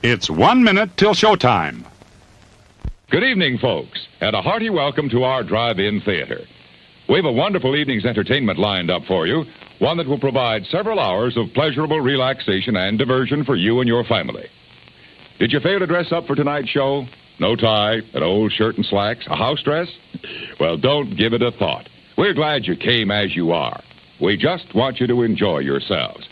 It's 1 minute till showtime. Good evening, folks, and a hearty welcome to our drive-in theater. We have a wonderful evening's entertainment lined up for you, one that will provide several hours of pleasurable relaxation and diversion for you and your family. Did you fail to dress up for tonight's show? No tie, an old shirt and slacks, a house dress? Well, don't give it a thought. We're glad you came as you are. We just want you to enjoy yourselves.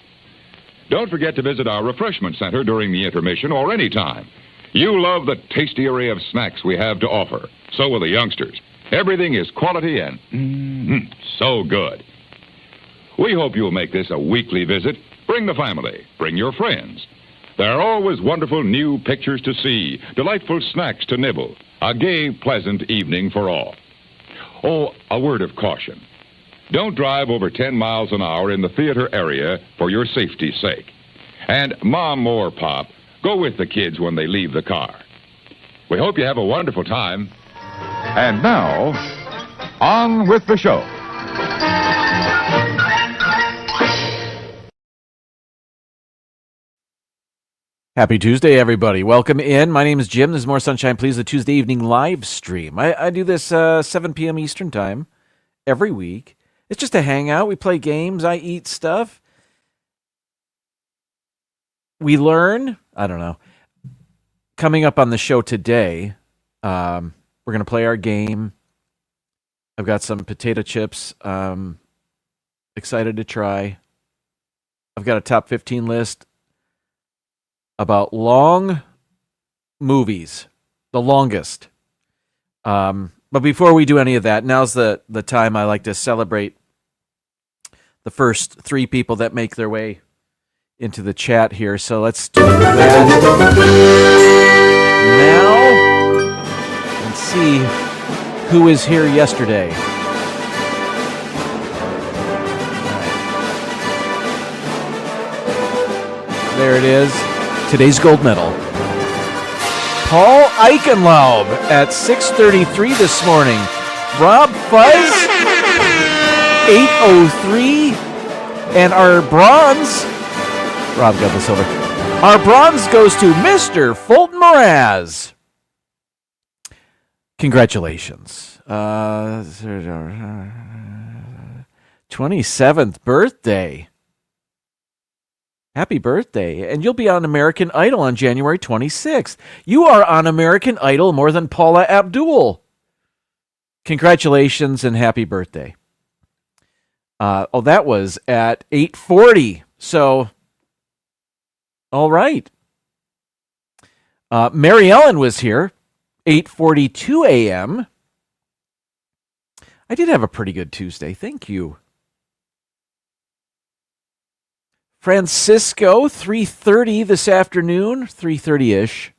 Don't forget to visit our refreshment center during the intermission or any time. You love the tasty array of snacks we have to offer. So will the youngsters. Everything is quality and so good. We hope you'll make this a weekly visit. Bring the family. Bring your friends. There are always wonderful new pictures to see, delightful snacks to nibble, a gay, pleasant evening for all. Oh, a word of caution. Don't drive over 10 miles an hour in the theater area for your safety's sake. And Mom or Pop, go with the kids when they leave the car. We hope you have a wonderful time. And now, on with the show. Happy Tuesday, everybody. Welcome in. My name is Jim. This is More Sunshine, Please, the Tuesday evening live stream. I do this 7 p.m. Eastern time every week. It's just a hangout. We play games. I eat stuff. We learn. I don't know. Coming up on the show today, we're going to play our game. I've got some potato chips. Excited to try. I've got a top 15 list about long movies, the longest. But before we do any of that, now's the time I like to celebrate the first 3 people that make their way into the chat here. So let's do that now and see who is here yesterday. There it is. Today's gold medal. Paul Eichenlaub at 6:33 this morning. Rob Fuzz, 8:03. And our bronze, Rob got the silver. Our bronze goes to Mr. Fulton Mraz. Congratulations. 27th birthday. Happy birthday. And you'll be on American Idol on January 26th. You are on American Idol more than Paula Abdul. Congratulations and happy birthday. That was at 8:40. So, all right. Mary Ellen was here, 8:42 a.m. I did have a pretty good Tuesday. Thank you. Francisco, 3:30 this afternoon, 3:30-ish.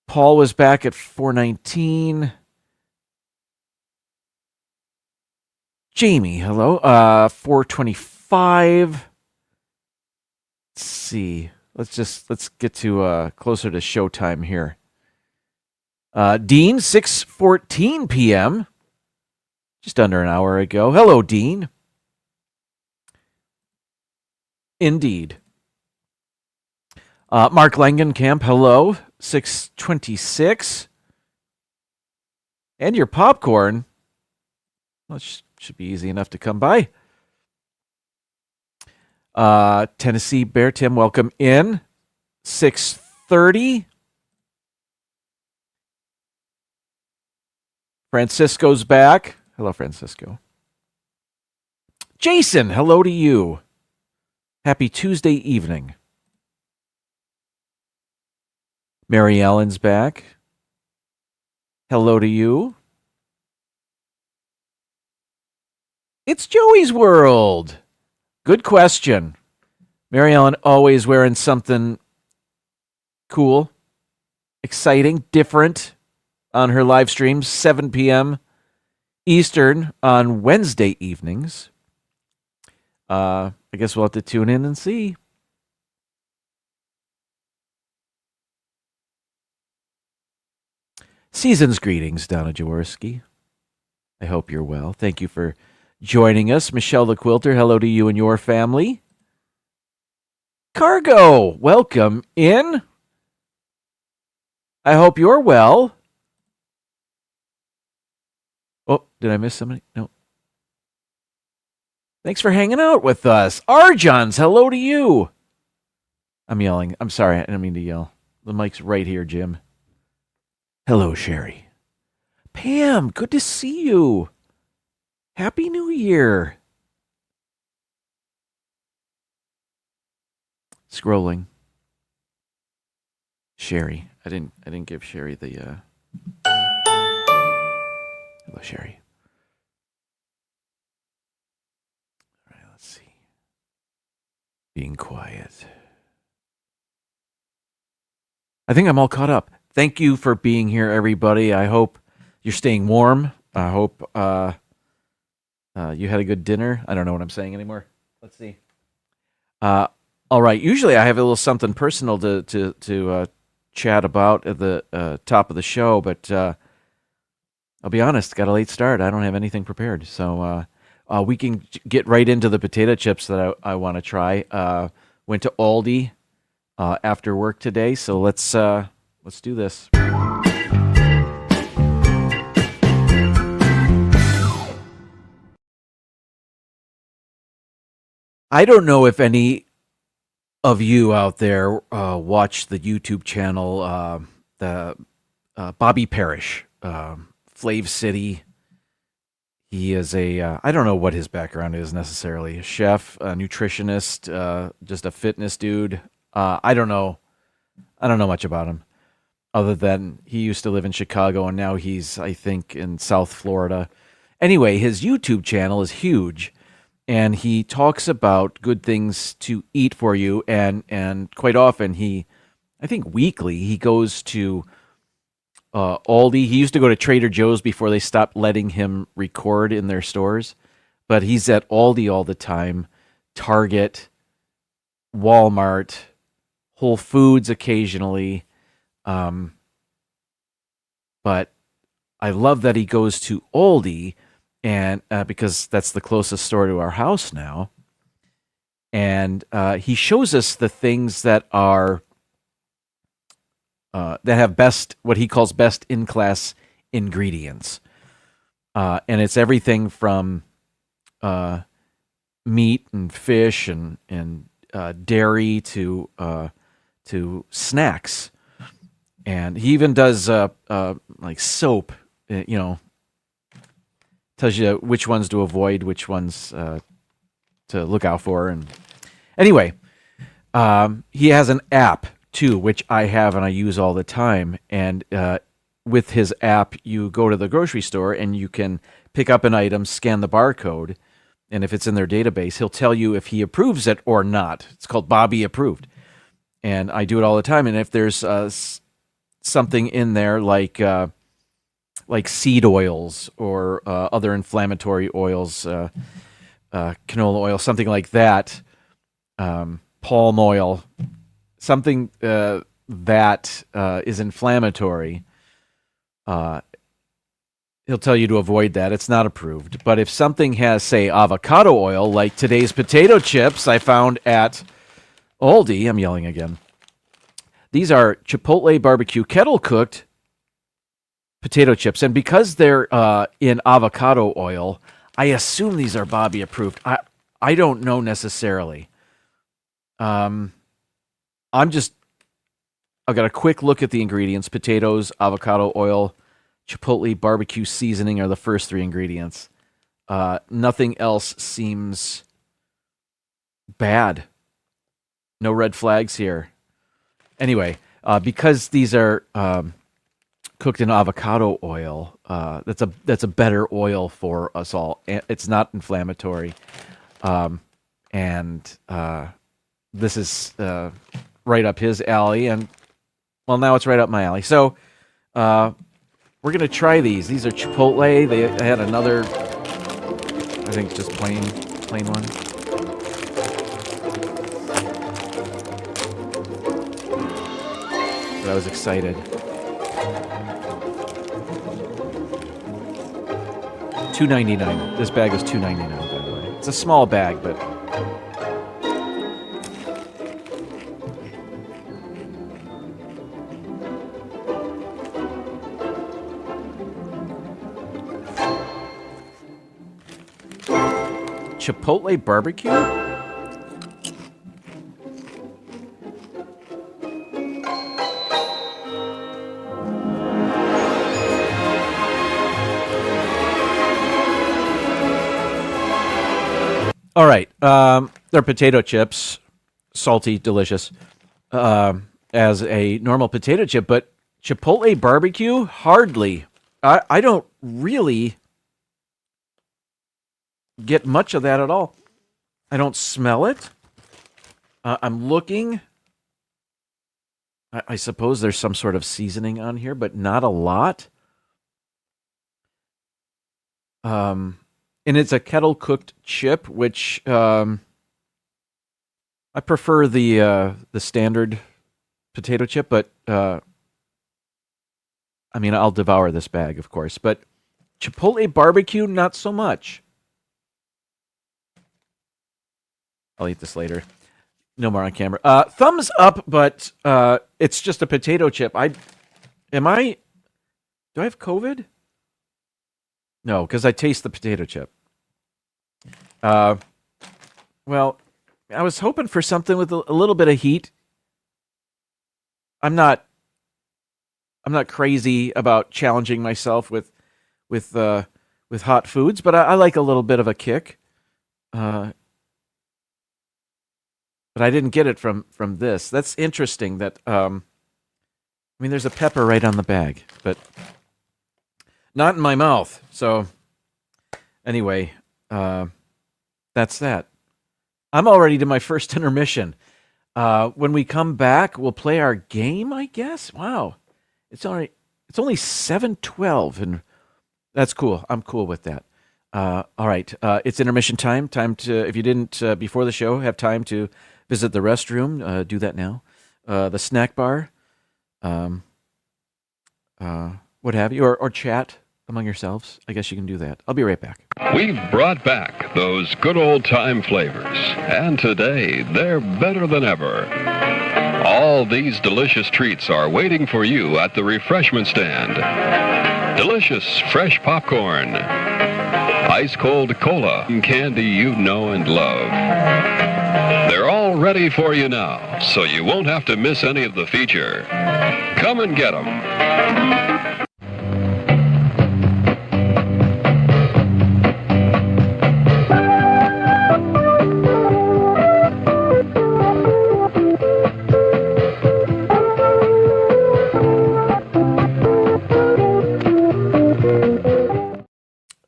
Paul was back at 4:19. Jamie, hello, 4:25. Let's see. Let's get to closer to showtime here. Dean, 6:14 p.m. Just under an hour ago. Hello, Dean. Indeed. Mark Langenkamp, hello. 6:26. And your popcorn. Well, should be easy enough to come by. Tennessee Bear Tim, welcome in. 6:30. Francisco's back. Hello, Francisco. Jason, hello to you. Happy Tuesday evening. Mary Ellen's back. Hello to you. It's Joey's World. Good question. Mary Ellen always wearing something cool, exciting, different on her live streams, 7 p.m. Eastern on Wednesday evenings. I guess we'll have to tune in and see. Season's greetings, Donna Jaworski. I hope you're well. Thank you for joining us. Michelle the Quilter, hello to you and your family. Cargo, welcome in. I hope you're well. Oh, did I miss somebody? No. Thanks for hanging out with us. Arjons, hello to you. I'm yelling. I'm sorry. I didn't mean to yell. The mic's right here, Jim. Hello, Sherry. Pam, good to see you. Happy New Year. Scrolling. Sherry. I didn't give Sherry the Hello, Sherry. All right, let's see. Being quiet. I think I'm all caught up. Thank you for being here, everybody. I hope you're staying warm. I hope you had a good dinner. I don't know what I'm saying anymore. Let's see. All right. Usually I have a little something personal to chat about at the top of the show, but I'll be honest, got a late start. I don't have anything prepared. So we can get right into the potato chips that I want to try. Went to Aldi after work today, so let's do this. I don't know if any of you out there watch the YouTube channel, the Bobby Parrish, Flav City. He is I don't know what his background is necessarily. A chef, a nutritionist, just a fitness dude. I don't know much about him, other than he used to live in Chicago and now he's, I think, in South Florida. Anyway, his YouTube channel is huge. And he talks about good things to eat for you, and quite often I think weekly, he goes to Aldi. He used to go to Trader Joe's before they stopped letting him record in their stores, but he's at Aldi all the time, Target, Walmart, Whole Foods occasionally. But I love that he goes to Aldi, and because that's the closest store to our house now, and he shows us the things that are that have what he calls best in class ingredients, and it's everything from meat and fish and dairy to snacks, and he even does like soap, tells you which ones to avoid, which ones to look out for. And anyway, he has an app too, which I have and I use all the time. And with his app, you go to the grocery store and you can pick up an item, scan the barcode, and if it's in their database, he'll tell you if he approves it or not. It's called Bobby Approved. And I do it all the time. And if there's something in there like seed oils or other inflammatory oils, canola oil, something like that, palm oil, something that is inflammatory, he'll tell you to avoid that. It's not approved. But if something has, say, avocado oil, like today's potato chips I found at Aldi, I'm yelling again. These are Chipotle barbecue kettle cooked potato chips, and because they're in avocado oil, I assume these are Bobby approved. I don't know necessarily. I've got a quick look at the ingredients. Potatoes, avocado oil, Chipotle barbecue seasoning are the first three ingredients. Nothing else seems bad. No red flags here. Anyway, because these are cooked in avocado oil, that's a better oil for us all. It's not inflammatory, and this is right up his alley. And well, now it's right up my alley. So we're gonna try these. These are Chipotle. They had another, I think, just plain one. But I was excited. $2.99. This bag is $2.99, by the way. It's a small bag, but Chipotle barbecue? All right. They're potato chips, salty, delicious, as a normal potato chip, but Chipotle barbecue? Hardly. I don't really get much of that at all. I don't smell it. I'm looking. I suppose there's some sort of seasoning on here, but not a lot. And it's a kettle cooked chip, which I prefer the standard potato chip, but I mean, I'll devour this bag, of course. But Chipotle barbecue, not so much. I'll eat this later. No more on camera. Thumbs up, but it's just a potato chip. Do I have COVID? No, because I taste the potato chip. Well, I was hoping for something with a little bit of heat. I'm not crazy about challenging myself with hot foods, but I like a little bit of a kick. But I didn't get it from this. That's interesting. That I mean, there's a pepper right on the bag, but not in my mouth. So anyway, that's that. I'm already to my first intermission. When we come back, we'll play our game, I guess. Wow, it's only 7:12, and that's cool. I'm cool with that. All right, it's intermission time. Time to, if you didn't before the show have time to visit the restroom, do that now. The snack bar, what have you, or chat among yourselves. I guess you can do that. I'll be right back. We've brought back those good old-time flavors, and today they're better than ever. All these delicious treats are waiting for you at the refreshment stand. Delicious fresh popcorn, ice-cold cola, and candy you know and love. They're all ready for you now, so you won't have to miss any of the feature. Come and get them.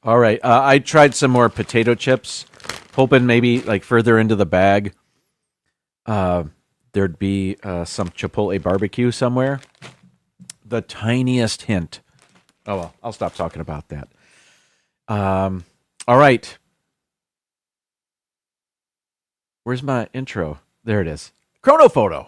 All right, I tried some more potato chips, hoping maybe like further into the bag, there'd be some Chipotle barbecue somewhere. The tiniest hint. Oh well, I'll stop talking about that. All right. Where's my intro? There it is. Chrono photo.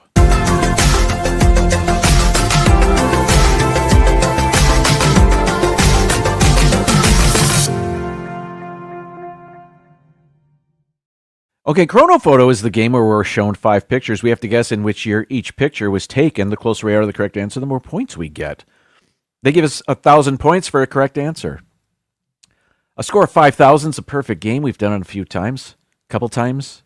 Okay, Chrono Photo is the game where we're shown 5 pictures. We have to guess in which year each picture was taken. The closer we are to the correct answer, the more points we get. They give us 1,000 points for a correct answer. A score of 5,000 is a perfect game. We've done it a few times, a couple times.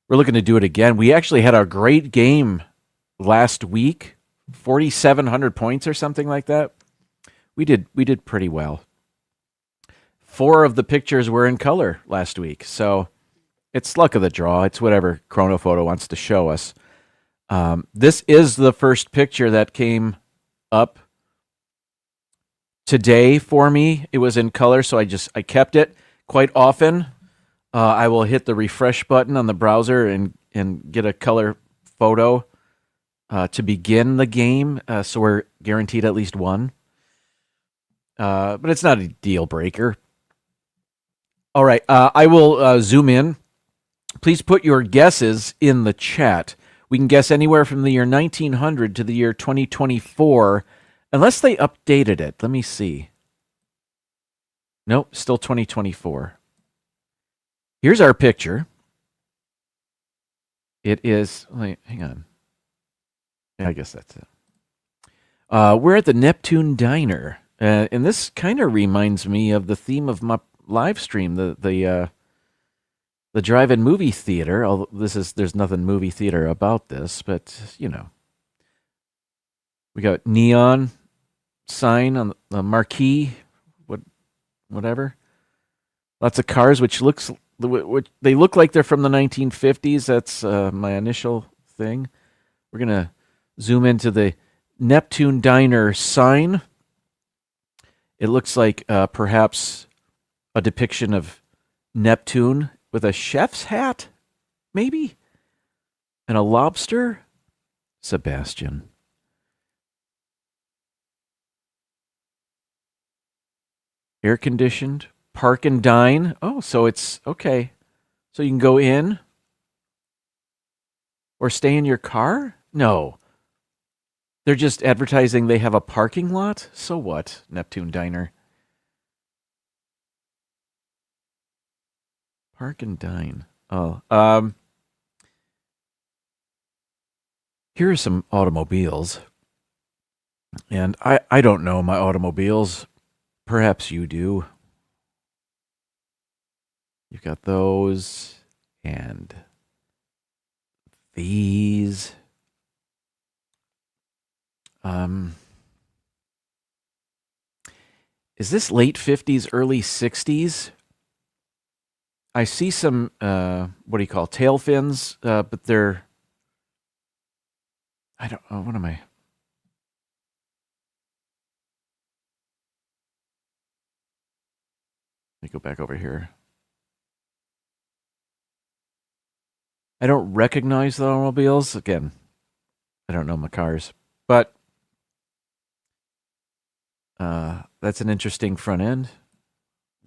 We're looking to do it again. We actually had a great game last week, 4,700 points or something like that. We did pretty well. 4 of the pictures were in color last week, so it's luck of the draw. It's whatever Chrono Photo wants to show us. This is the first picture that came up today for me. It was in color, so I kept it. Quite often, I will hit the refresh button on the browser and get a color photo to begin the game, so we're guaranteed at least one. But it's not a deal breaker. All right, I will zoom in. Please put your guesses in the chat. We can guess anywhere from the year 1900 to the year 2024, unless they updated it. Let me see. Nope, still 2024. Here's our picture. It is, hang on. Yeah, I guess that's it. We're at the Neptune Diner, and this kind of reminds me of the theme of my live stream, the The drive-in movie theater, although there's nothing movie theater about this, but we got neon sign on the marquee, whatever. Lots of cars, which they look like they're from the 1950s. That's my initial thing. We're gonna zoom into the Neptune Diner sign. It looks like perhaps a depiction of Neptune with a chef's hat, maybe, and a lobster. Sebastian. Air conditioned, park and dine. Oh, so it's okay. So you can go in or stay in your car? No. They're just advertising they have a parking lot? So what, Neptune Diner? Park and dine. Oh, here are some automobiles. And I don't know my automobiles. Perhaps you do. You've got those and these. Is this late 50s, early 60s? I see some, what do you call, tail fins, but they're, I don't know, what am I? Let me go back over here. I don't recognize the automobiles. Again, I don't know my cars, but that's an interesting front end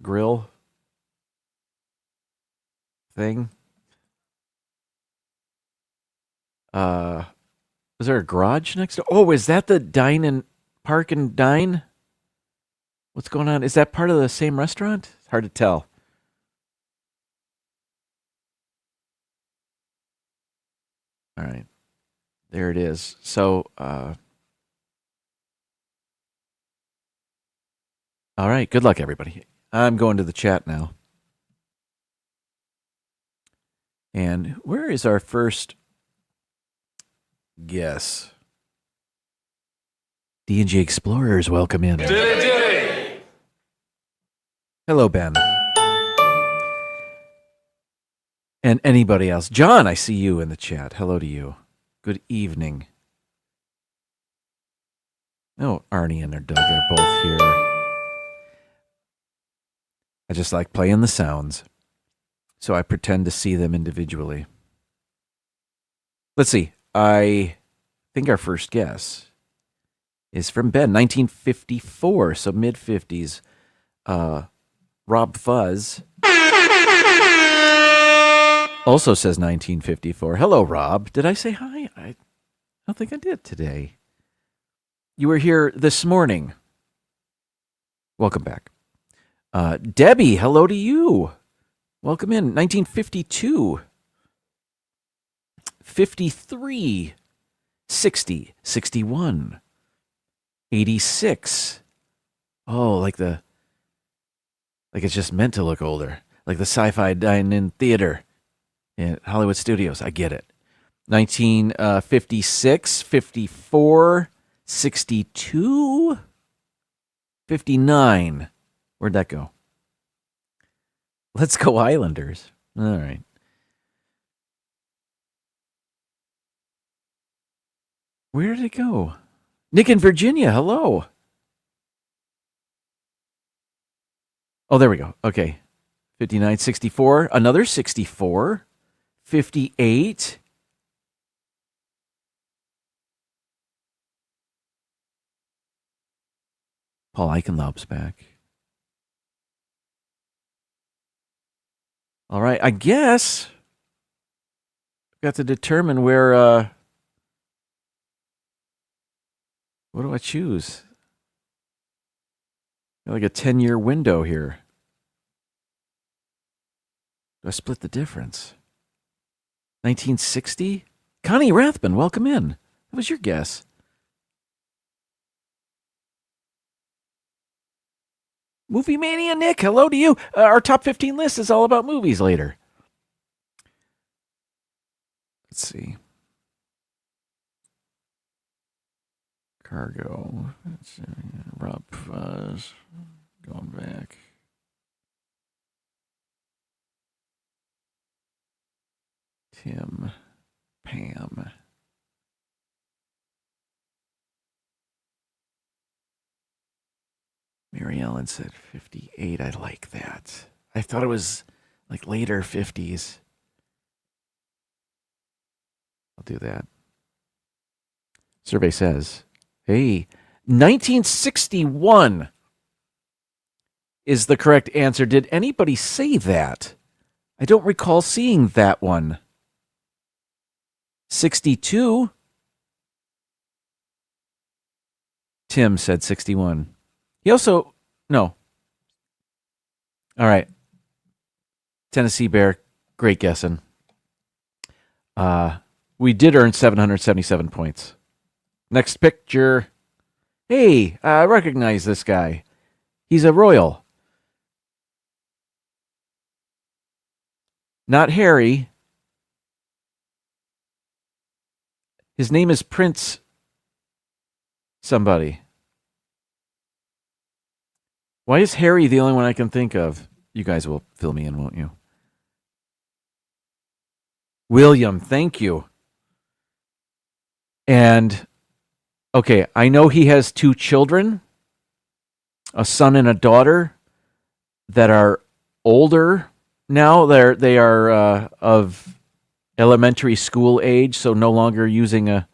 grill thing. Is there a garage next door? Oh, is that the dine and park and dine? What's going on? Is that part of the same restaurant? It's hard to tell. All right. There it is. So, all right. Good luck, everybody. I'm going to the chat now. And where is our first guess? D&G Explorers, welcome in. Hello, Ben. And anybody else. John, I see you in the chat. Hello to you. Good evening. Oh, Arnie and their Doug are both here. I just like playing the sounds, so I pretend to see them individually. Let's see. I think our first guess is from Ben, 1954, so mid-50s. Rob Fuzz also says 1954. Hello, Rob. Did I say hi? I don't think I did today. You were here this morning. Welcome back. Debbie, hello to you. Welcome in. 1952. 53. 60. 61. 86. Oh, like it's just meant to look older. Like the sci-fi dine-in theater in Hollywood Studios. I get it. 1956, 54, 62, 59. Where'd that go? Let's go Islanders. All right. Where did it go? Nick in Virginia, hello. Oh, there we go. Okay. 59, 64, another 64, 58. Paul Eichenlaub's back. All right, I guess I've got to determine where, what do I choose? Got like a 10-year window here. Do I split the difference? 1960? Connie Rathbun, welcome in. What was your guess? Movie Mania Nick, hello to you. Our top 15 list is all about movies later. Let's see. Cargo. Rob Fuzz. Going back. Tim. Pam. Mary Ellen said 58. I like that. I thought it was like later 50s. I'll do that. Survey says, hey, 1961 is the correct answer. Did anybody say that? I don't recall seeing that one. 62. Tim said 61. He also, no. All right. Tennessee Bear, great guessing. We did earn 777 points. Next picture. Hey, I recognize this guy. He's a royal. Not Harry. His name is Prince somebody. Why is Harry the only one I can think of? You guys will fill me in, won't you? William, thank you. And, okay, I know he has 2 children, a son and a daughter, that are older now. They are of elementary school age, so no longer using a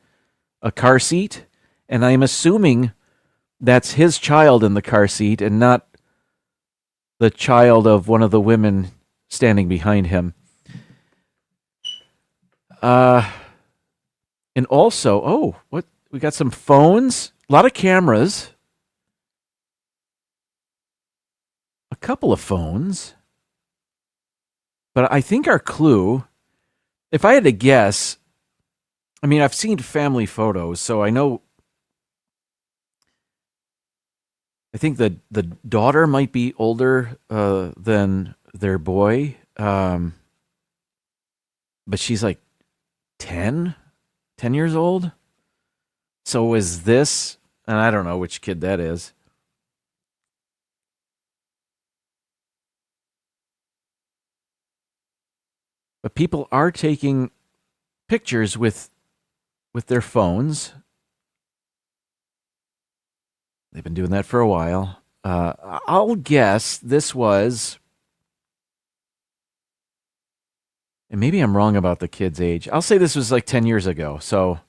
car seat. And I'm assuming that's his child in the car seat and not the child of one of the women standing behind him. And also, what? We got some phones, a lot of cameras, a couple of phones. But I think our clue, if I had to guess, I mean, I've seen family photos, so I know. I think the daughter might be older than their boy, but she's like 10 years old. So is this, and I don't know which kid that is. But people are taking pictures with their phones. They've been doing that for a while. I'll guess this was, and maybe I'm wrong about the kid's age. I'll say this was like 10 years ago. So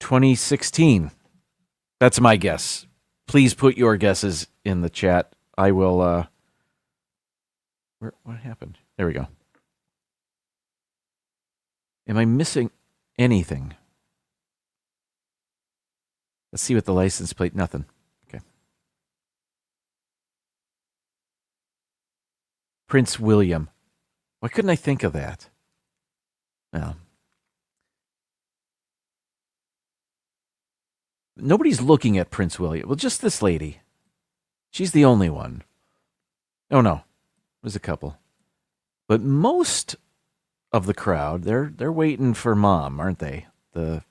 2016. That's my guess. Please put your guesses in the chat. I will, what happened? There we go. Am I missing anything? Let's see what the license plate, nothing. Okay. Prince William. Why couldn't I think of that? No. Nobody's looking at Prince William. Well, just this lady. She's the only one. Oh, no. There's a couple. But most of the crowd, they're waiting for mom, aren't they? The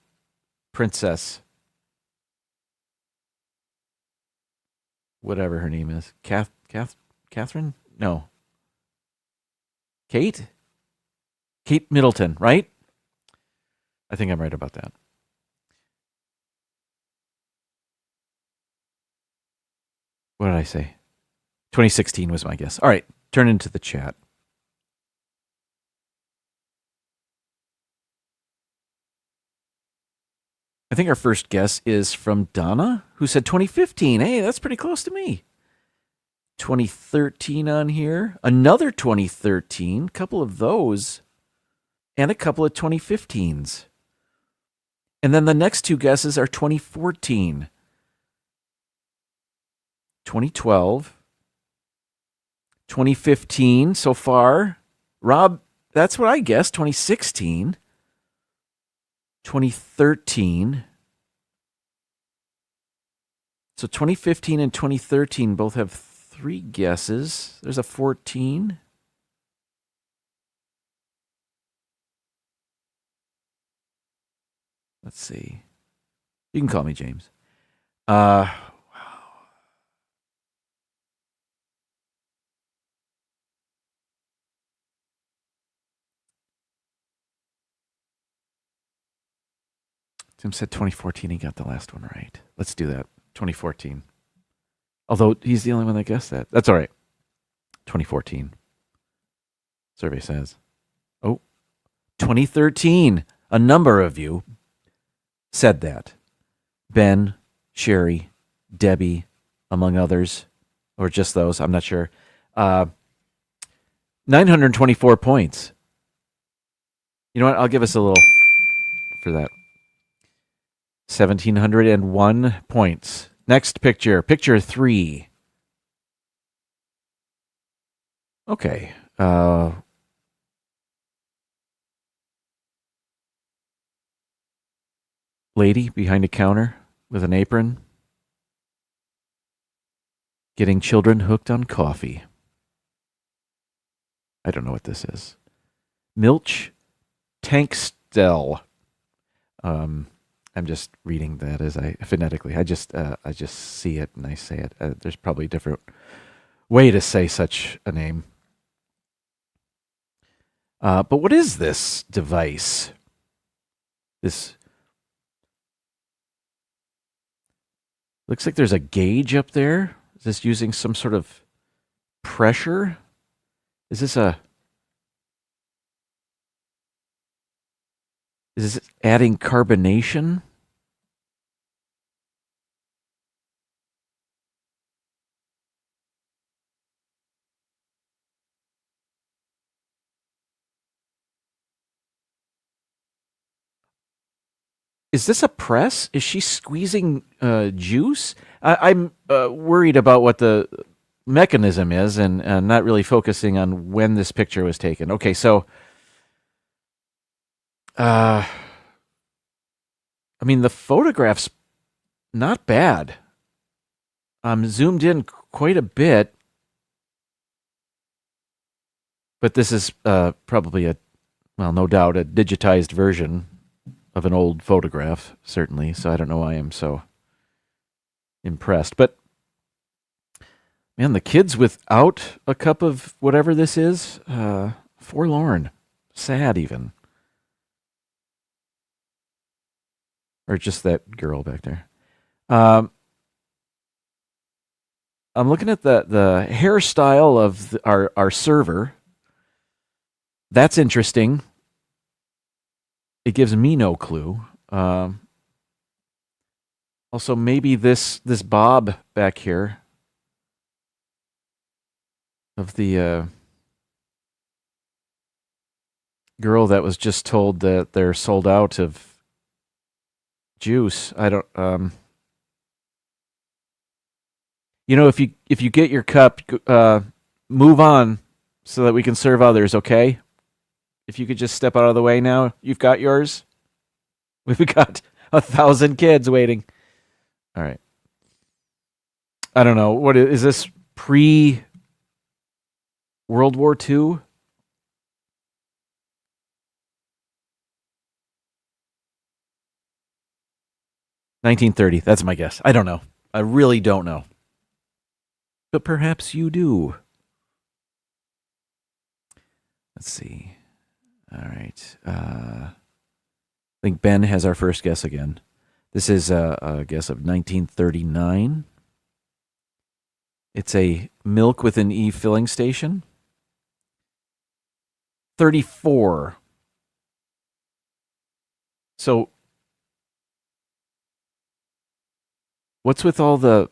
princess. Whatever her name is. Catherine? No. Kate Middleton, right? I think I'm right about that. What did I say? 2016 was my guess. All right, turn into the chat. I think our first guess is from Donna, who said 2015. Hey, that's pretty close to me. 2013 on here. Another 2013. Couple of those. And a couple of 2015s. And then the next 2 guesses are 2014. 2012. 2015 so far. Rob, that's what I guessed. 2016. 2013. So 2015 and 2013 both have 3 guesses. There's a 14. Let's see. You can call me James. Tim said 2014. He got the last one right. Let's do that. 2014. Although he's the only one that guessed that. That's all right. 2014. Survey says. Oh, 2013. A number of you said that. Ben, Sherry, Debbie, among others, or just those. I'm not sure. 924 points. You know what? I'll give us a little for that. 1,701 points. Next picture. Picture 3. Okay. Lady behind a counter with an apron. Getting children hooked on coffee. I don't know what this is. Milch Tankstel. I'm just reading that as I phonetically. I just see it and I say it. There's probably a different way to say such a name. But what is this device? This looks like there's a gauge up there. Is this using some sort of pressure? Is this adding carbonation? Is this a press? Is she squeezing juice? I'm worried about what the mechanism is and not really focusing on when this picture was taken. Okay, so I mean, the photograph's not bad. I'm zoomed in quite a bit, but this is probably no doubt, a digitized version of an old photograph, certainly. So I don't know why I'm so impressed. But man, the kids without a cup of whatever this is, forlorn, sad even. Or just that girl back there. I'm looking at the hairstyle of our server. That's interesting. It gives me no clue. Also, maybe this bob back here of the girl that was just told that they're sold out of juice. I don't. If you get your cup, move on so that we can serve others. Okay. If you could just step out of the way now, you've got yours. We've got 1,000 kids waiting. All right. I don't know. What is this pre World War II? $1930. That's my guess. I don't know. I really don't know. But perhaps you do. Let's see. All right. I think Ben has our first guess again. This is a guess of 1939. It's a milk with an E filling station. 34. So what's with all the...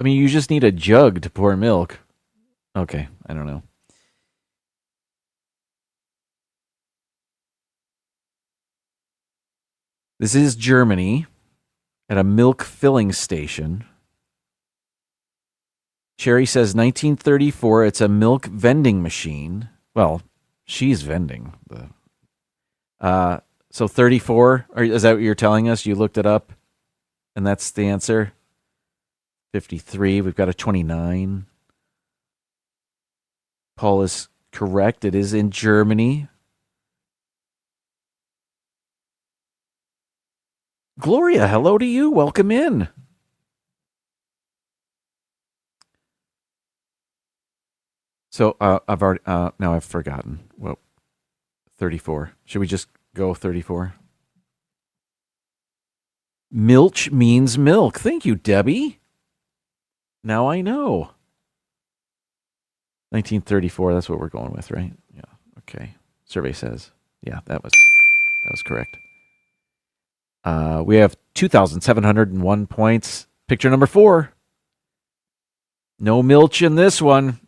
I mean, you just need a jug to pour milk. Okay, I don't know. This is Germany at a milk filling station. Sherry says 1934. It's a milk vending machine. Well, she's vending. So 34. Is that what you're telling us? You looked it up, and that's the answer? 53. We've got a 29. Paul is correct. It is in Germany. Gloria, hello to you. Welcome in. So I've already now I've forgotten. Well, 34. Should we just go 34? Milch means milk. Thank you, Debbie. Now I know. 1934. That's what we're going with, right? Yeah. Okay. Survey says. Yeah, that was correct. We have 2,701 points. Picture number 4. No milch in this one.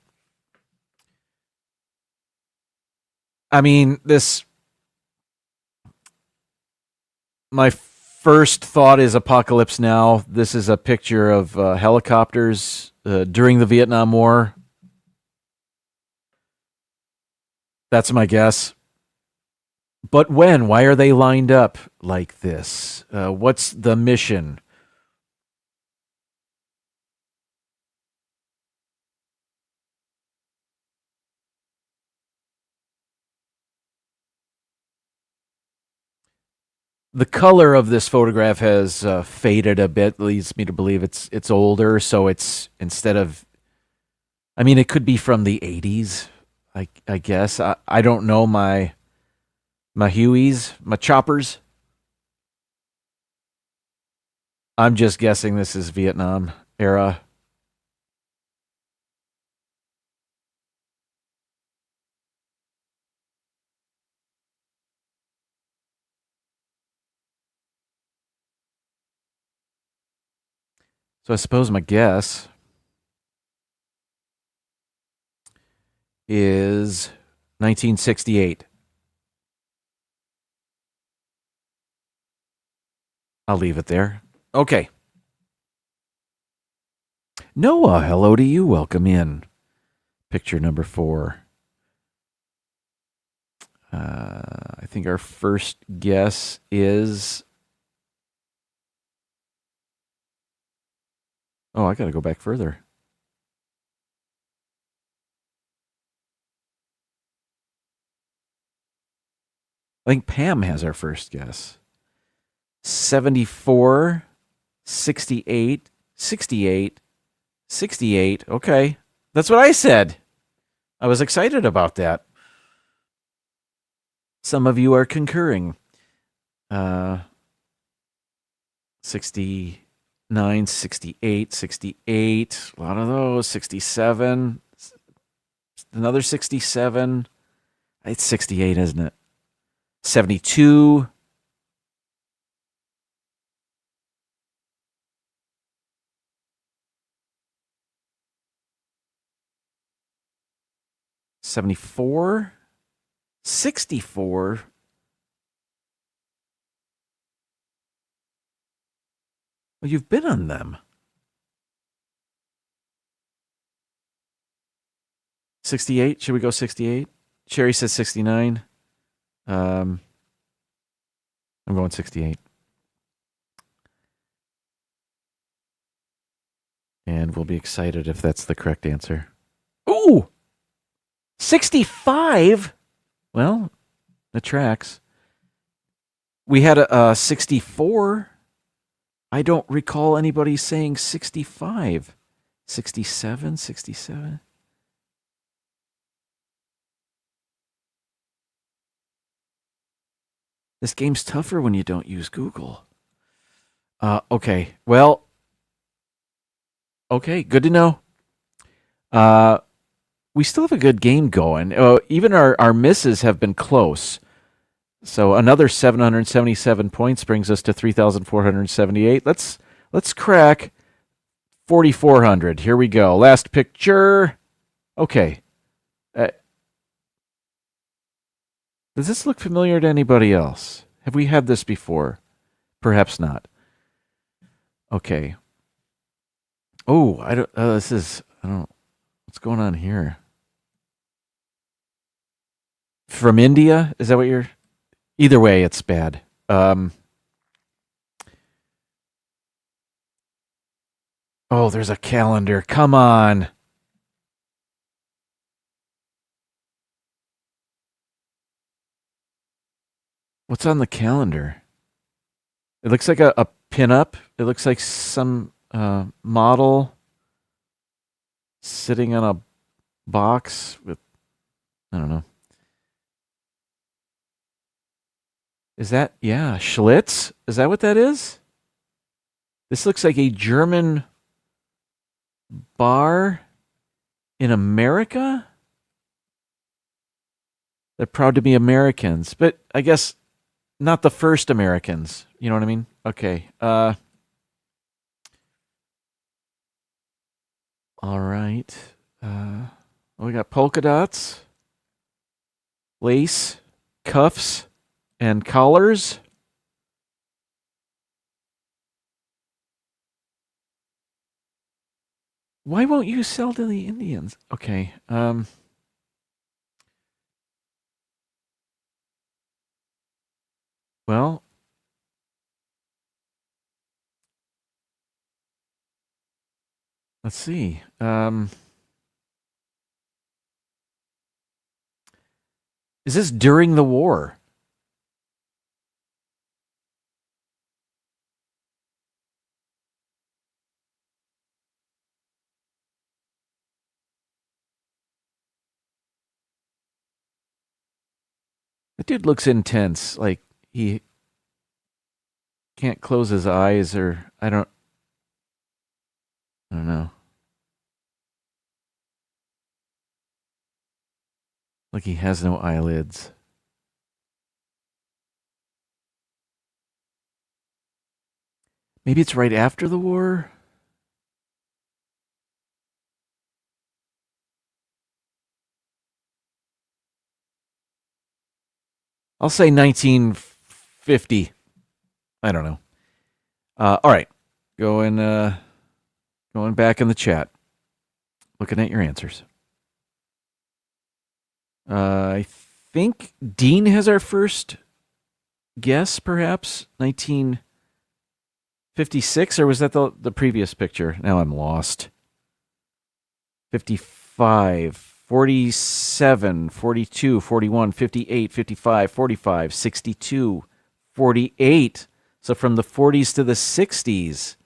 I mean, my first thought is Apocalypse Now. This is a picture of helicopters during the Vietnam War. That's my guess. But when? Why are they lined up like this? What's the mission? The color of this photograph has faded a bit, leads me to believe it's older. So it's instead of, I mean, it could be from the 80s. I guess I don't know my Hueys, my choppers. I'm just guessing this is Vietnam era. So I suppose my guess is 1968. I'll leave it there. Okay. Noah, hello to you. Welcome in. Picture number 4. I think our first guess is... Oh, I got to go back further. I think Pam has our first guess. 74, 68, 68, 68. Okay. That's what I said. I was excited about that. Some of you are concurring. 69, 68, 68. A lot of those. 67. Another 67. It's 68, isn't it? 72. $74, $64. Well, you've been on them. 68. Should we go 68? Sherry says 69. I'm going 68. And we'll be excited if that's the correct answer. Ooh! 65? Well, the tracks. We had a 64. I don't recall anybody saying 65. 67, 67. This game's tougher when you don't use Google. Okay. Well, okay. Good to know. We still have a good game going. Even our misses have been close. So another 777 points brings us to 3,478. Let's crack 4,400. Here we go. Last picture. Okay. Does this look familiar to anybody else? Have we had this before? Perhaps not. Okay. Oh, I don't. What's going on here? From India? Is that what you're? Either way, it's bad. Oh, there's a calendar. Come on. What's on the calendar? It looks like a pinup. It looks like some model sitting on a box with, I don't know. Is that, yeah, Schlitz? Is that what that is? This looks like a German bar in America. They're proud to be Americans, but I guess not the first Americans. You know what I mean? Okay. All right. We got polka dots, lace, cuffs, and collars. Why won't you sell to the Indians? Okay. Well, let's see. Is this during the war? The dude looks intense. Like he can't close his eyes, or I don't know. Like he has no eyelids. Maybe it's right after the war? I'll say 1950. I don't know. All right. Going back in the chat. Looking at your answers. I think Dean has our first guess, perhaps 1956, or was that the previous picture? Now I'm lost. 55, 47, 42, 41, 58, 55, 45, 62, 48. So from the 40s to the 60s.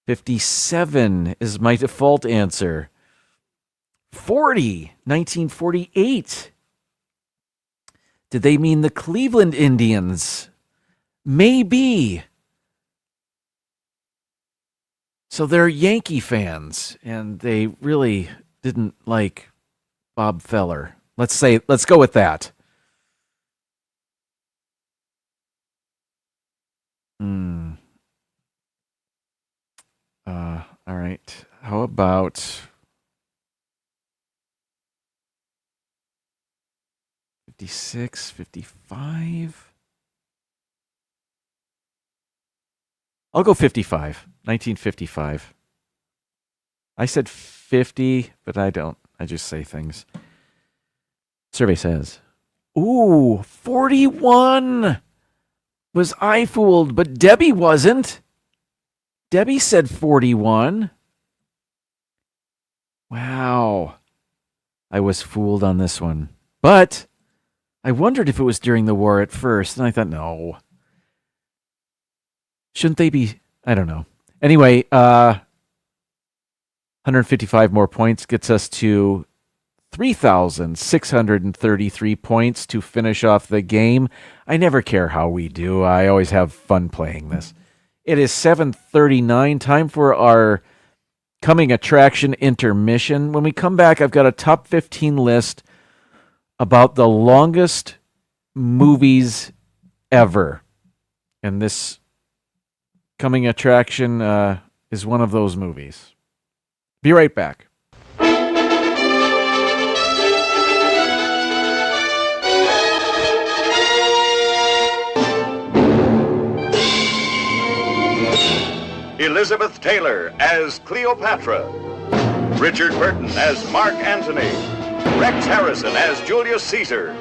57 is my default answer. 40, 1948. Did they mean the Cleveland Indians? Maybe. So they're Yankee fans, and they really didn't like Bob Feller. Let's go with that. All right. How about 56, 55? I'll go 55. 1955. I said 50, but I don't. I just say things. Survey says. Ooh, 41. Was I fooled? But Debbie wasn't. Debbie said 41. Wow. I was fooled on this one. But I wondered if it was during the war at first, and I thought, no. Shouldn't they be? I don't know. Anyway, 155 more points gets us to 3,633 points to finish off the game. I never care how we do. I always have fun playing this. It is 7:39, time for our coming attraction intermission. When we come back, I've got a top 15 list about the longest movies ever. And this coming attraction is one of those movies. Be right back. Elizabeth Taylor as Cleopatra, Richard Burton as Mark Antony, Rex Harrison as Julius Caesar.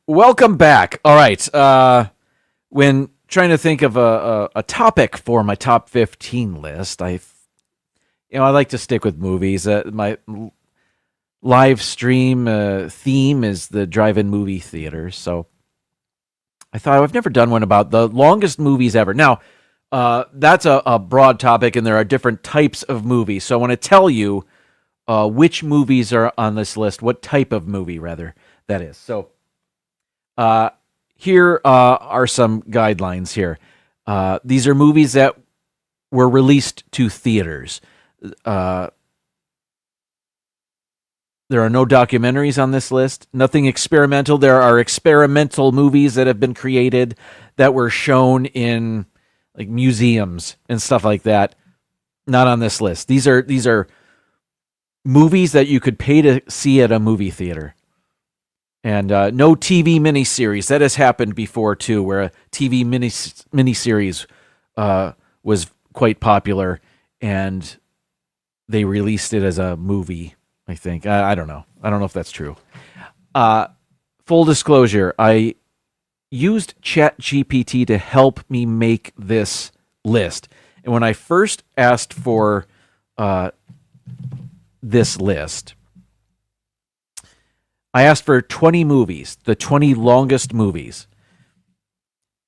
Welcome back. All right. When trying to think of a topic for my top 15 list. I like to stick with movies. My live stream theme is the drive-in movie theater. So I thought I've never done one about the longest movies ever. Now, that's a broad topic, and there are different types of movies. So I want to tell you which movies are on this list, what type of movie, rather, that is. So here are some guidelines here. These are movies that were released to theaters. There are no documentaries on this list. Nothing experimental. There are experimental movies that have been created that were shown in like museums and stuff like that. Not on this list. These are movies that you could pay to see at a movie theater. And no TV miniseries. That has happened before too, where a TV miniseries was quite popular and they released it as a movie. I think. I don't know. I don't know if that's true. Full disclosure, I used ChatGPT to help me make this list. And when I first asked for this list, I asked for 20 movies, the 20 longest movies.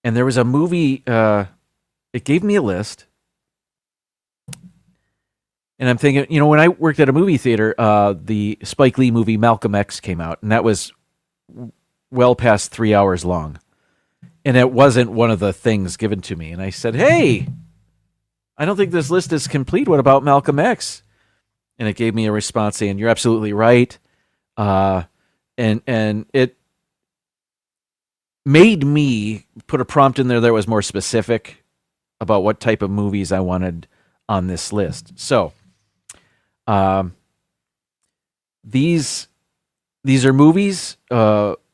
And there was a movie, it gave me a list. And I'm thinking, when I worked at a movie theater, the Spike Lee movie Malcolm X came out, and that was well past 3 hours long. And it wasn't one of the things given to me. And I said, hey, I don't think this list is complete. What about Malcolm X? And it gave me a response saying, you're absolutely right. And it made me put a prompt in there that was more specific about what type of movies I wanted on this list. So, these are movies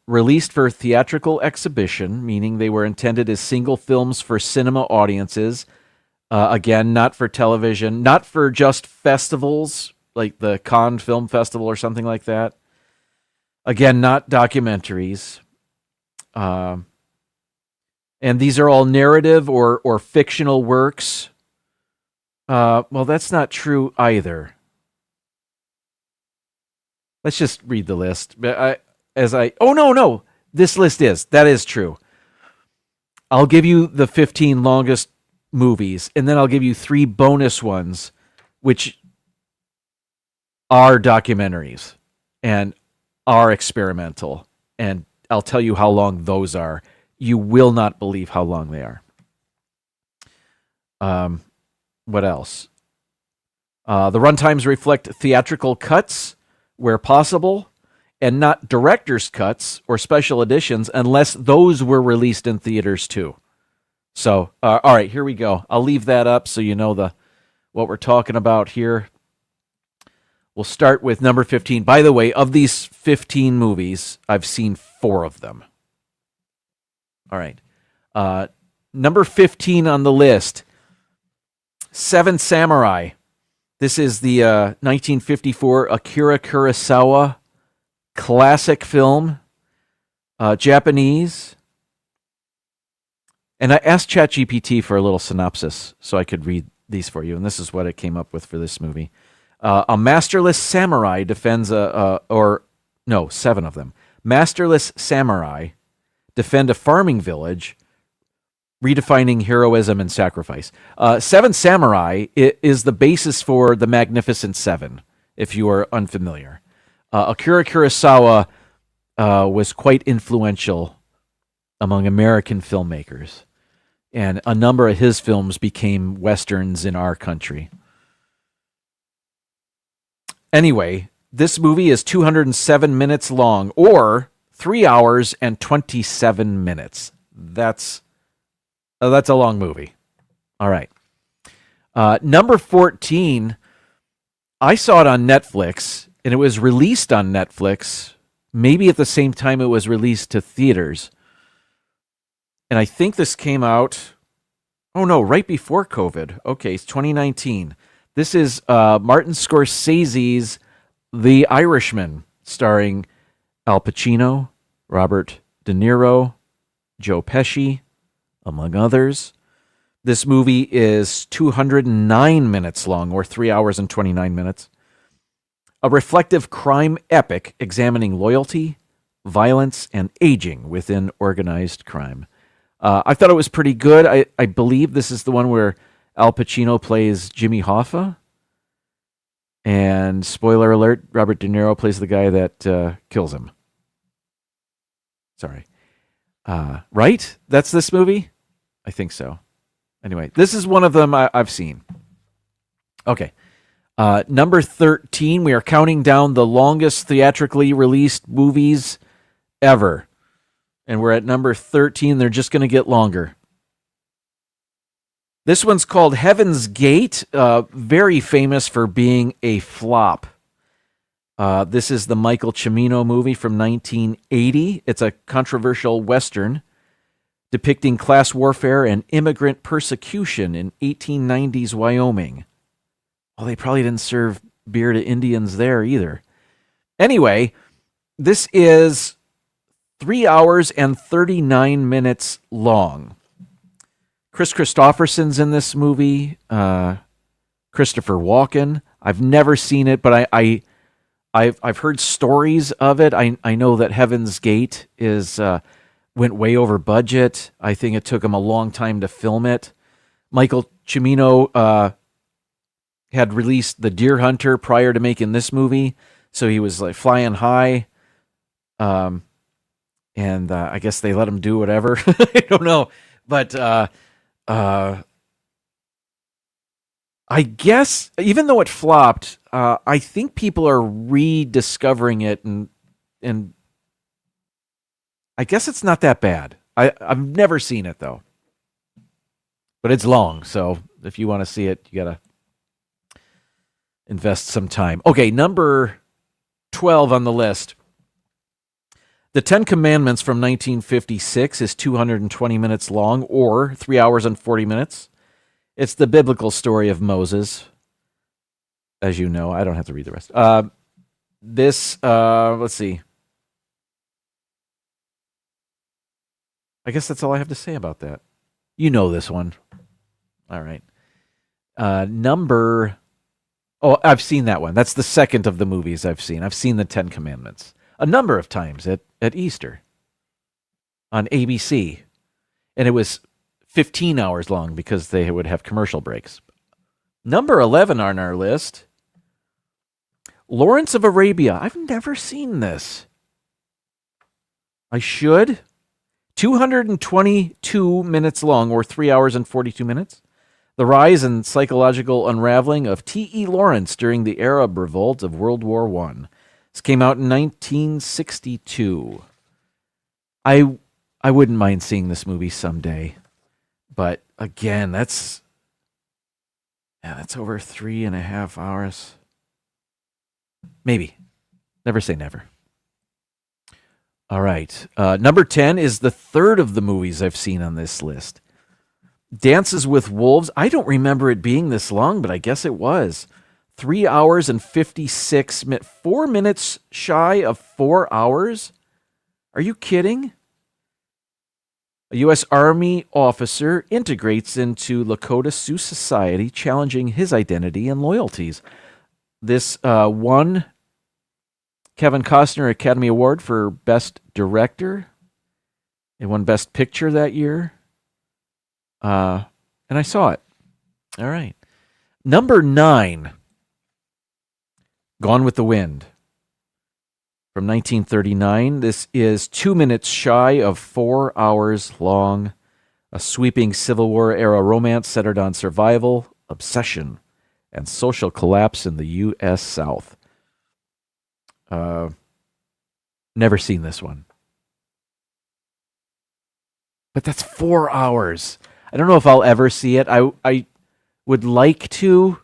released for theatrical exhibition, meaning they were intended as single films for cinema audiences. Again, not for television, not for just festivals like the Cannes Film Festival or something like that. Again, not documentaries. And these are all narrative or fictional works. Well, that's not true either. Let's just read the list. No. This list that is true. I'll give you the 15 longest movies, and then I'll give you 3 bonus ones, which are documentaries and are experimental. And I'll tell you how long those are. You will not believe how long they are. What else? The runtimes reflect theatrical cuts where possible, and not director's cuts or special editions unless those were released in theaters too. So, all right, here we go. I'll leave that up so you know what we're talking about here. We'll start with number 15. By the way, of these 15 movies, I've seen 4 of them. All right. Number 15 on the list, Seven Samurai. This is the 1954 Akira Kurosawa classic film, Japanese. And I asked ChatGPT for a little synopsis so I could read these for you, and this is what it came up with for this movie. A masterless samurai defends 7 of them. Masterless samurai defend a farming village, redefining heroism and sacrifice. Seven Samurai is the basis for the Magnificent Seven, if you are unfamiliar. Akira Kurosawa was quite influential among American filmmakers, and a number of his films became westerns in our country. Anyway, this movie is 207 minutes long, or 3 hours and 27 minutes. That's a long movie. All right. Number 14, I saw it on Netflix, and it was released on Netflix, maybe at the same time it was released to theaters. And I think this came out, right before COVID. Okay, it's 2019. This is Martin Scorsese's The Irishman, starring Al Pacino, Robert De Niro, Joe Pesci, among others. This movie is 209 minutes long, or 3 hours and 29 minutes. A reflective crime epic examining loyalty, violence, and aging within organized crime. I thought it was pretty good. I believe this is the one where Al Pacino plays Jimmy Hoffa. And spoiler alert, Robert De Niro plays the guy that kills him. Sorry. Right? That's this movie? I think so. Anyway, this is one of them I've seen. Okay. Number 13, we are counting down the longest theatrically released movies ever. And we're at number 13. They're just going to get longer. This one's called Heaven's Gate, very famous for being a flop. This is the Michael Cimino movie from 1980. It's a controversial Western depicting class warfare and immigrant persecution in 1890s Wyoming. Well, they probably didn't serve beer to Indians there either. Anyway, this is 3 hours and 39 minutes long. Chris Christopherson's in this movie. Christopher Walken. I've never seen it, but I've heard stories of it. I know that Heaven's Gate went way over budget. I think it took him a long time to film it. Michael Cimino had released The Deer Hunter prior to making this movie, so he was like flying high. And I guess they let him do whatever. I don't know, but I guess even though it flopped, I think people are rediscovering it, and I guess it's not that bad. I've never seen it though, but it's long. So if you want to see it, you gotta invest some time. Okay, number 12 on the list. The Ten Commandments from 1956 is 220 minutes long, or 3 hours and 40 minutes. It's the biblical story of Moses. As you know, I don't have to read the rest. Let's see. I guess that's all I have to say about that. You know this one. All right. I've seen that one. That's the second of the movies I've seen. I've seen the Ten Commandments a number of times at Easter on ABC. And it was 15 hours long because they would have commercial breaks. Number 11 on our list, Lawrence of Arabia. I've never seen this. I should. 222 minutes long, or 3 hours and 42 minutes. The rise and psychological unraveling of T.E. Lawrence during the Arab revolt of World War I. This came out in 1962. I wouldn't mind seeing this movie someday. But again, that's over 3.5 hours. Maybe. Never say never. All right. Number 10 is the third of the movies I've seen on this list. Dances with Wolves. I don't remember it being this long, but I guess it was. 3 hours and 56 minutes. 4 minutes shy of 4 hours? Are you kidding? A U.S. Army officer integrates into Lakota Sioux society, challenging his identity and loyalties. This won Kevin Costner Academy Award for Best Director. It won Best Picture that year. And I saw it. All right. Number 9, Gone with the Wind. From 1939, this is 2 minutes shy of 4 hours long. A sweeping Civil War-era romance centered on survival, obsession, and social collapse in the U.S. South. Never seen this one. But that's 4 hours. I don't know if I'll ever see it. I would like to,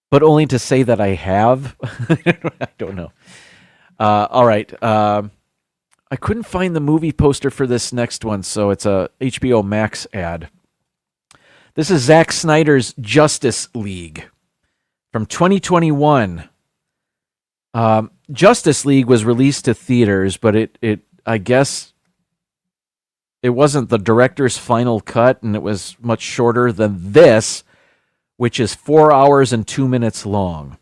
but only to say that I have. I don't know. All right. I couldn't find the movie poster for this next one, so it's a HBO Max ad. This is Zack Snyder's Justice League from 2021. Justice League was released to theaters, but it I guess it wasn't the director's final cut, and it was much shorter than this, which is 4 hours and 2 minutes long.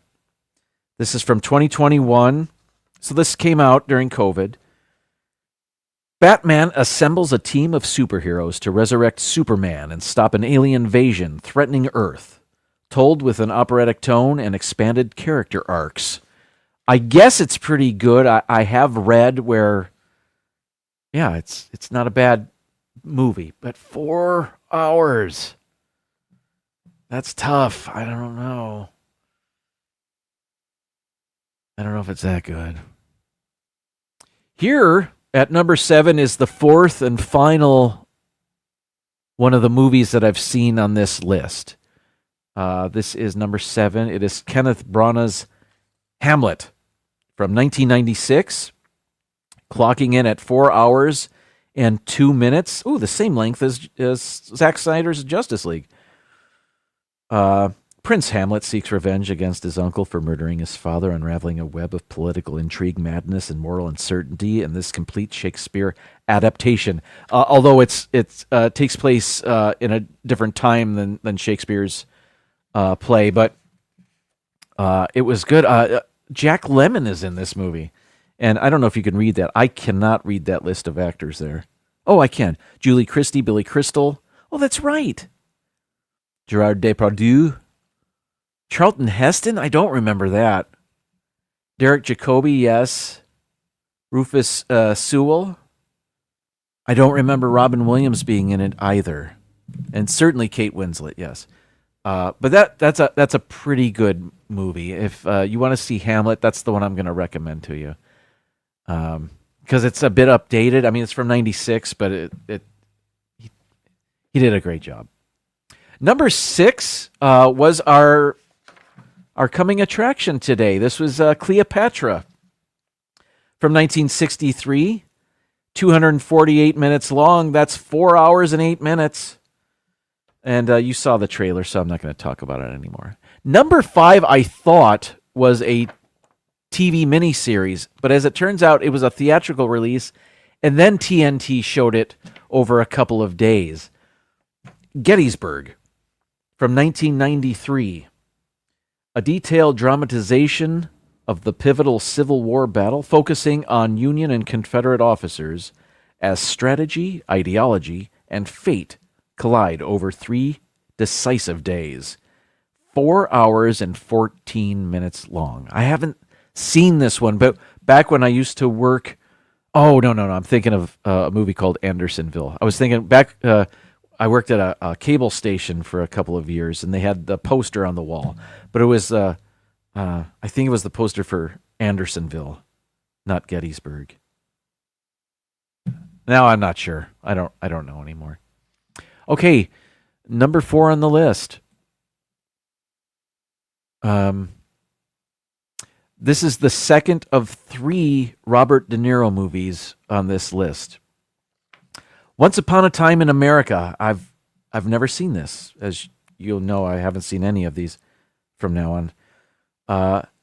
This is from 2021. So this came out during COVID. Batman assembles a team of superheroes to resurrect Superman and stop an alien invasion threatening Earth, told with an operatic tone and expanded character arcs. I guess it's pretty good. I have read where, yeah, it's not a bad movie, but 4 hours. That's tough. I don't know. I don't know if it's that good. Here at number 7 is the fourth and final one of the movies that I've seen on this list. This is number 7. It is Kenneth Branagh's Hamlet from 1996, clocking in at 4 hours and 2 minutes. Ooh, the same length as Zack Snyder's Justice League. Prince Hamlet seeks revenge against his uncle for murdering his father, unraveling a web of political intrigue, madness, and moral uncertainty in this complete Shakespeare adaptation. Although it takes place in a different time than Shakespeare's play, but it was good. Jack Lemmon is in this movie, and I don't know if you can read that. I cannot read that list of actors there. Oh, I can. Julie Christie, Billy Crystal. Oh, that's right. Gerard Depardieu. Charlton Heston? I don't remember that. Derek Jacobi, yes. Rufus Sewell. I don't remember Robin Williams being in it either. And certainly Kate Winslet, yes. But that's a pretty good movie. If you want to see Hamlet, that's the one I'm going to recommend to you. Because it's a bit updated. I mean, it's from 96, but he did a great job. Number 6 was our coming attraction today. This was Cleopatra from 1963, 248 minutes long. That's 4 hours and 8 minutes. And you saw the trailer, so I'm not going to talk about it anymore. Number 5, I thought, was a TV miniseries, but as it turns out, it was a theatrical release, and then TNT showed it over a couple of days. Gettysburg from 1993. A detailed dramatization of the pivotal Civil War battle, focusing on Union and Confederate officers as strategy, ideology, and fate collide over 3 decisive days. 4 hours and 14 minutes long. I haven't seen this one, but back when I used to work... Oh, no. I'm thinking of a movie called Andersonville. I was thinking back... I worked at a cable station for a couple of years, and they had the poster on the wall. But it was, I think it was the poster for Andersonville, not Gettysburg. Now I'm not sure. I don't know anymore. Okay, number 4 on the list. This is the second of 3 Robert De Niro movies on this list. Once Upon a Time in America. I've never seen this. As you'll know, I haven't seen any of these from now on.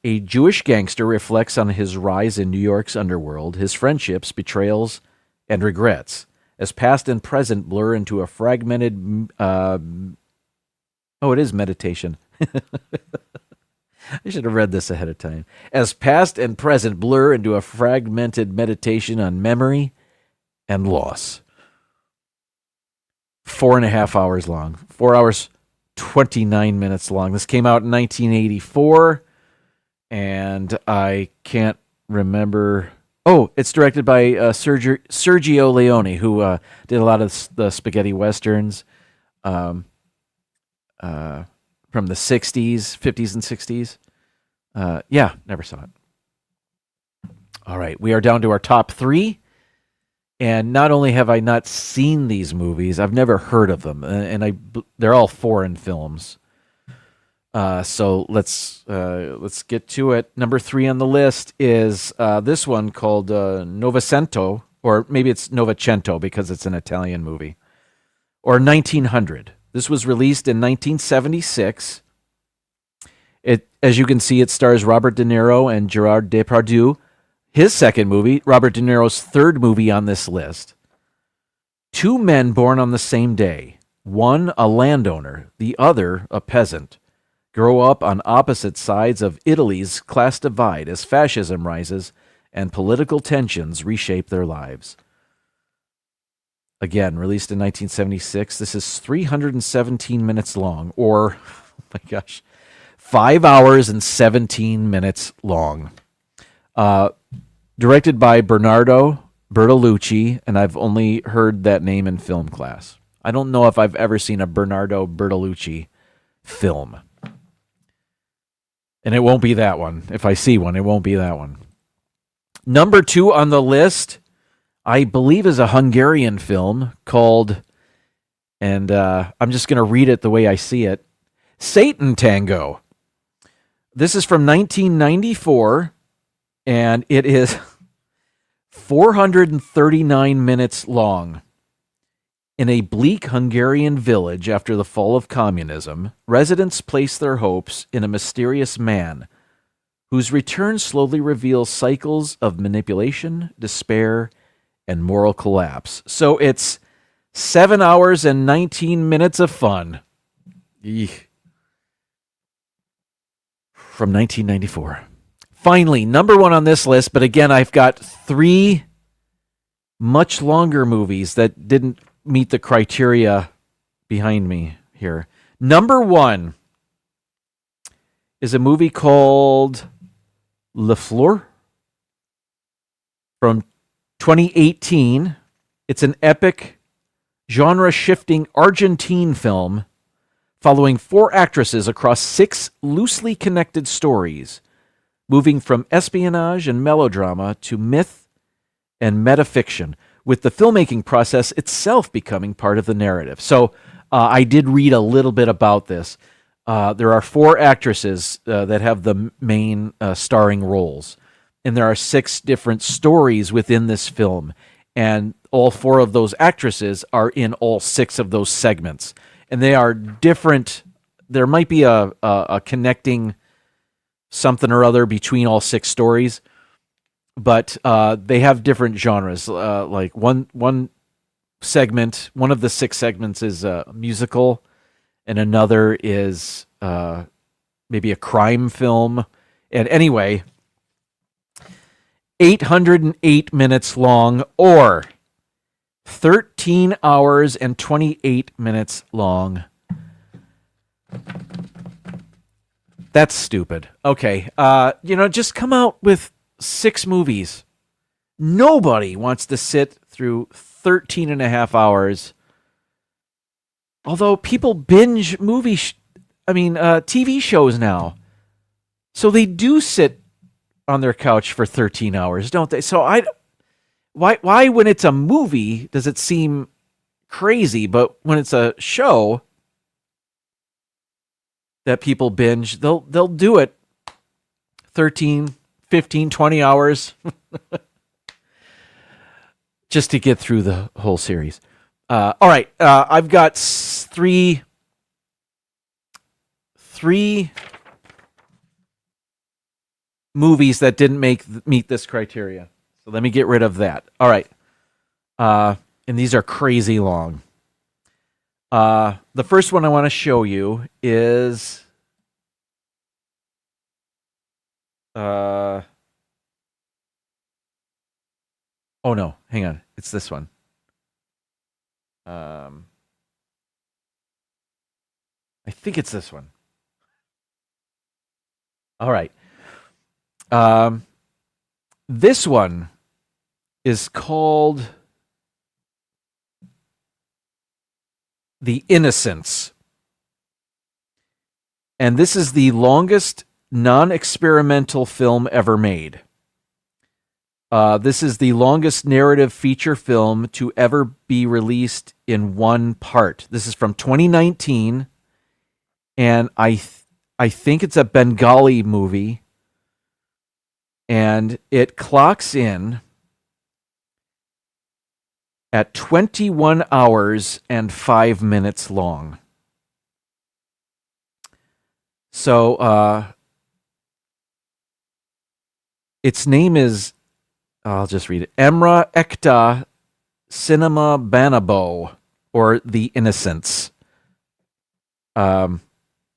A Jewish gangster reflects on his rise in New York's underworld, his friendships, betrayals, and regrets, as past and present blur into a fragmented... it is meditation. I should have read this ahead of time. As past and present blur into a fragmented meditation on memory and loss. 4.5 hours long. 4 hours, 29 minutes long. This came out in 1984, and I can't remember... Oh, it's directed by Sergio Leone, who did a lot of the spaghetti westerns from the 60s, 50s, and 60s. Never saw it. All right, we are down to our top 3. And not only have I not seen these movies, I've never heard of them. And they're all foreign films. So let's get to it. Number 3 on the list is this one called Novecento, or maybe it's Novecento because it's an Italian movie, or 1900. This was released in 1976. As you can see, it stars Robert De Niro and Gerard Depardieu. His second movie, Robert De Niro's third movie on this list. Two men born on the same day, one a landowner, the other a peasant, grow up on opposite sides of Italy's class divide as fascism rises and political tensions reshape their lives. Again, released in 1976. This is 317 minutes long, or, oh my gosh, 5 hours and 17 minutes long. Directed by Bernardo Bertolucci, and I've only heard that name in film class. I don't know if I've ever seen a Bernardo Bertolucci film. And it won't be that one. If I see one, it won't be that one. Number 2 on the list, I believe, is a Hungarian film called, and I'm just going to read it the way I see it, Satan Tango. This is from 1994, and it is 439 minutes long. In a bleak Hungarian village after the fall of communism, residents place their hopes in a mysterious man whose return slowly reveals cycles of manipulation, despair, and moral collapse. So it's 7 hours and 19 minutes of fun. Eek. From 1994. Finally, number 1 on this list, but again, I've got 3 much longer movies that didn't meet the criteria behind me here. Number 1 is a movie called Le Fleur from 2018. It's an epic, genre-shifting Argentine film following 4 actresses across 6 loosely connected stories, moving from espionage and melodrama to myth and metafiction, with the filmmaking process itself becoming part of the narrative. So I did read a little bit about this. There are 4 actresses that have the main starring roles, and there are 6 different stories within this film, and all 4 of those actresses are in all 6 of those segments, and they are different. There might be a connecting something or other between all 6 stories, but they have different genres. Like one segment, one of the 6 segments is a musical, and another is maybe a crime film. And anyway, 808 minutes long, or 13 hours and 28 minutes long. That's stupid. Okay, just come out with 6 movies. Nobody wants to sit through 13 and a half hours. Although people binge TV shows now. So they do sit on their couch for 13 hours, don't they? So why when it's a movie does it seem crazy, but when it's a show that people binge, they'll do it 13, 15, 20 hours just to get through the whole series. All right, I've got three movies that didn't meet this criteria. So let me get rid of that. All right. And these are crazy long. The first one I want to show you is oh no, hang on. It's this one. I think it's this one. All right. This one is called The Innocents. And this is the longest non-experimental film ever made. This is the longest narrative feature film to ever be released in one part. This is from 2019, and I think it's a Bengali movie, and it clocks in at 21 hours and 5 minutes long. So, its name is, I'll just read it, Emrah Ekta Cinema Banabo, or The Innocents.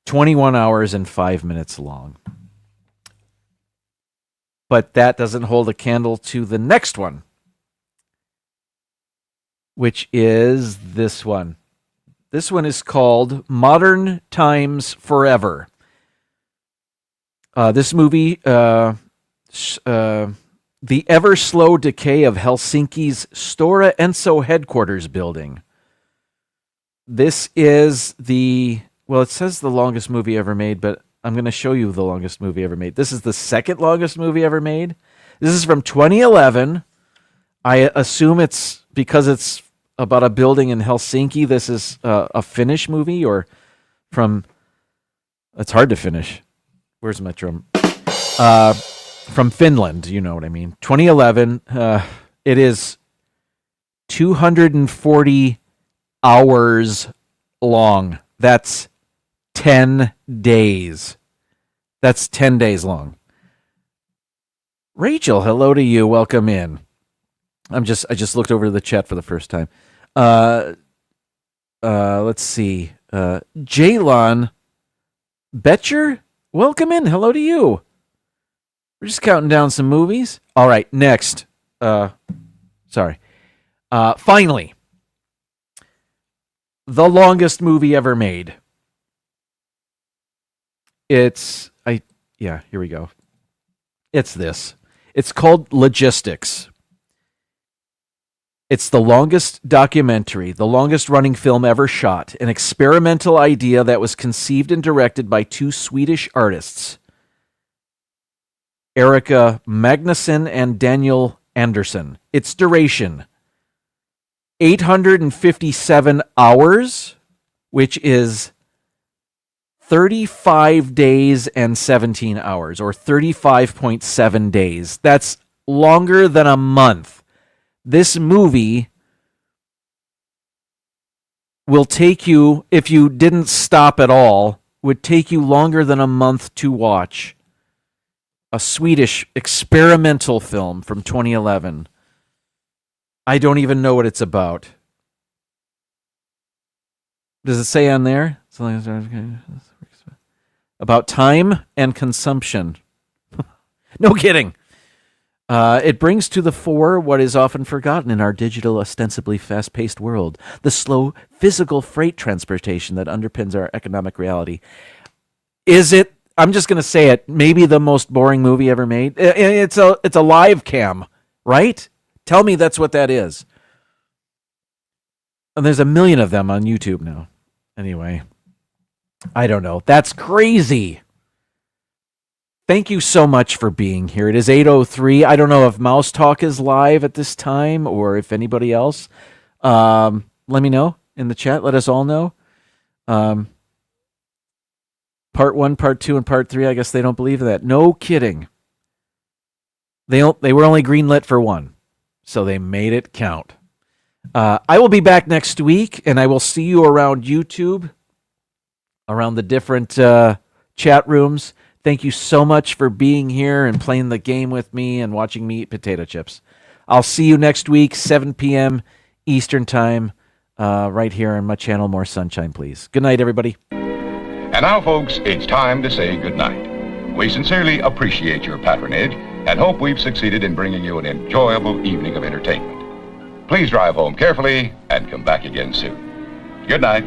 21 hours and 5 minutes long. But that doesn't hold a candle to the next one, which is this one. This one is called Modern Times Forever. This movie, the ever slow decay of Helsinki's Stora Enso headquarters building. This is it says the longest movie ever made, but I'm going to show you the longest movie ever made. This is the second longest movie ever made. This is from 2011. I assume it's because it's about a building in Helsinki. This is a Finnish movie, or from... It's hard to finish. Where's my drum? From Finland, you know what I mean. 2011. It is 240 hours long. That's 10 days. That's 10 days long. Rachel, hello to you. Welcome in. I just looked over the chat for the first time. Let's see. Jalon Betcher, welcome in. Hello to you. We're just counting down some movies. All right, next. Finally, the longest movie ever made. Here we go. It's this. It's called Logistics. It's the longest documentary, the longest running film ever shot, an experimental idea that was conceived and directed by two Swedish artists, Erika Magnusson and Daniel Andersson. Its duration, 857 hours, which is 35 days and 17 hours, or 35.7 days. That's longer than a month. This movie will take you, if you didn't stop at all, would take you longer than a month to watch. A Swedish experimental film from 2011. I don't even know what it's about. Does it say on there? About time and consumption. No kidding. It brings to the fore what is often forgotten in our digital, ostensibly fast-paced world, the slow physical freight transportation that underpins our economic reality. Is it, I'm just going to say it, maybe the most boring movie ever made? It's a live cam, right? Tell me that's what that is. And there's a million of them on YouTube now. Anyway, I don't know. That's crazy. Thank you so much for being here. It is 8:03. I don't know if Mouse Talk is live at this time or if anybody else. Let me know in the chat. Let us all know. Part 1, Part 2, and Part 3, I guess they don't believe that. No kidding. They were only greenlit for 1, so they made it count. I will be back next week, and I will see you around YouTube, around the different chat rooms. Thank you so much for being here and playing the game with me and watching me eat potato chips. I'll see you next week, 7 p.m. Eastern Time, right here on my channel, More Sunshine, Please. Good night, everybody. And now, folks, it's time to say goodnight. We sincerely appreciate your patronage and hope we've succeeded in bringing you an enjoyable evening of entertainment. Please drive home carefully and come back again soon. Good night.